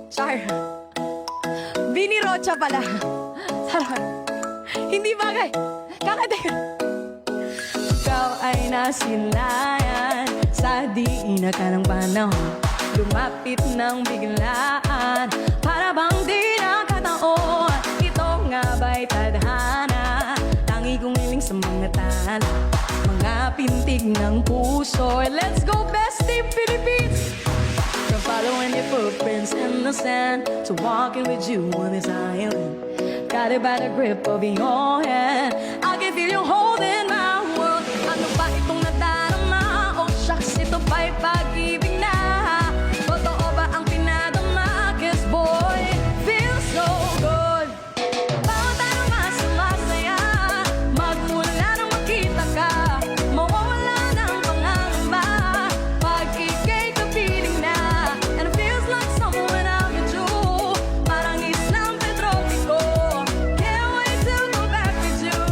Char. Bini Rocha pala. Sarap. Hindi bagay. Kakateka. Ikaw ay nasilayan sa diina ka ng panahon. Lumapit ng biglaan para bang di nakataon. Ito nga ba'y tadhana? Tangi kong hiling sa mga tala, mga pintig ng puso. Let's go, best team Philippines! From following your footprints in the sand to walking with you on this island. Got it by the grip of your hand. I can feel you holding my world. Ano ba itong nadarama? Oh shucks, ito ba'y pag-ibig na? Totoo ba ang pinadama? 'Cause boy, feels so good. Bawat aroma sumasaya, magmula nang makita ka, mawawala ng pangangamba pag ika'y kapiling na. And it feels like someone I'm with you, parang Islang Petropiko. Can't wait to go back with you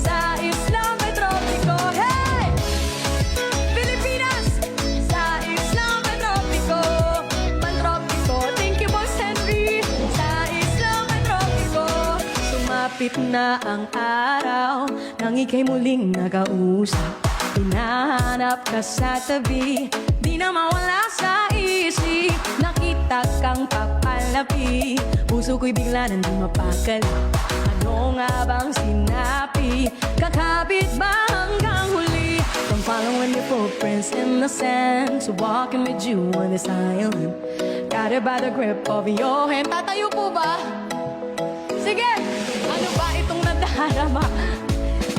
sa Islang Petropiko. Hey! Pilipinas! Sa Islang Petropiko, Pantropiko. Thank you, Boss Henry. Sa Islang Petropiko, sumapit na ang araw nang ika'y muling nakausap. Hinahanap ka sa tabi, di na mawala sa isip. Nakita kang papalapi, puso ko'y bigla nang di mapakali. Ano nga bang sinapi? Kakabit ba hanggang huli? From following your footprints in the sand to walking with you on this island. Got it by the grip of your hand. Tatayo po ba? Sige! Ano ba itong nadarama?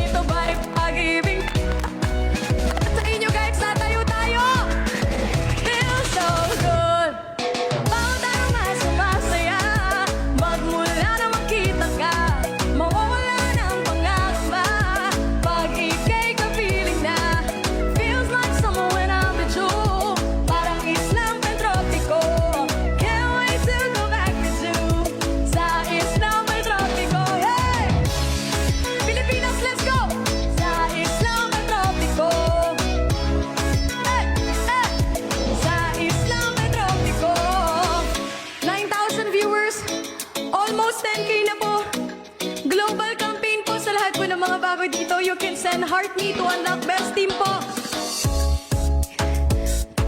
Ito ba'y pag-ibig? Sa inyo guys, tatayo tayo! Feels so good. Bawat aroma sumasaya, magmula na makita ka, mawawala ng pangangamba pag ika'y kapiling na. Feels like someone when I'm with you, parang Islang Petropiko. Can't wait to go back with you sa Islang Petropiko. Hey! Pilipinas, let's go! Sa Islang Petropiko. Hey! Hey! Sa Islang Petropiko. 9,000 viewers. Almost 10K na po. Global campaign po sa lahat po ng mga bago dito. You can send heart me to unlock best team po.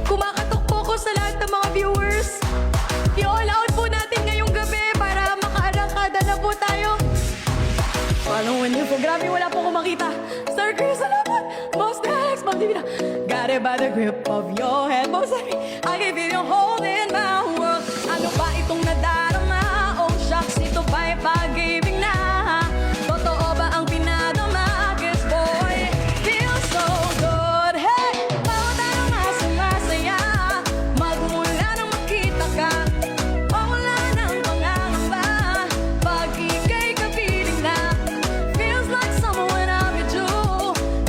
Kumakatok po ko sa lahat ng mga viewers. I-all out po natin ngayong gabi para makaarangkada na po tayo. Following niyo po. Grabe, wala po akong makita. Sir Chris, salamat. Boss Dex, Ma'am Divina. Got it by the grip of your hand. Boss Dex, I can feel you holding my world. Ano ba itong nadarama? Oh shucks, ito ba'y pag-ibig na? Totoo ba ang pinadama? 'Cause boy, feels so good. Hey! Bawat aroma sumasaya, magmula nang makita ka, mawala ng pangangamba pag ika'y kapiling na. Feels like someone when I'm with you,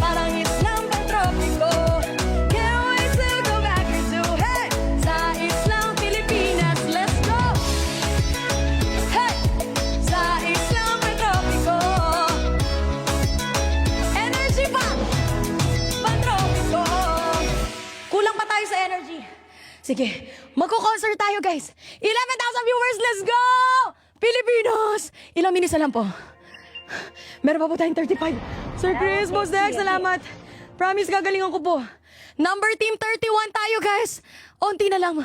parang Islang Petropiko. Can't wait to go back with you. Hey! Sa Islang Pilipinas, let's go! Hey! Sa Islang Petropiko. Energy pa! Pantropiko. Kulang pa tayo sa energy. Sige, magko-concert tayo guys. 11,000 viewers, let's go! Pilipinos! Ilang minutes na lang po. Meron pa po tayong 35. Sir Chris, Boss Dex, salamat. Promise, gagalingan ko po. Number team 31 tayo guys. Onti na lang.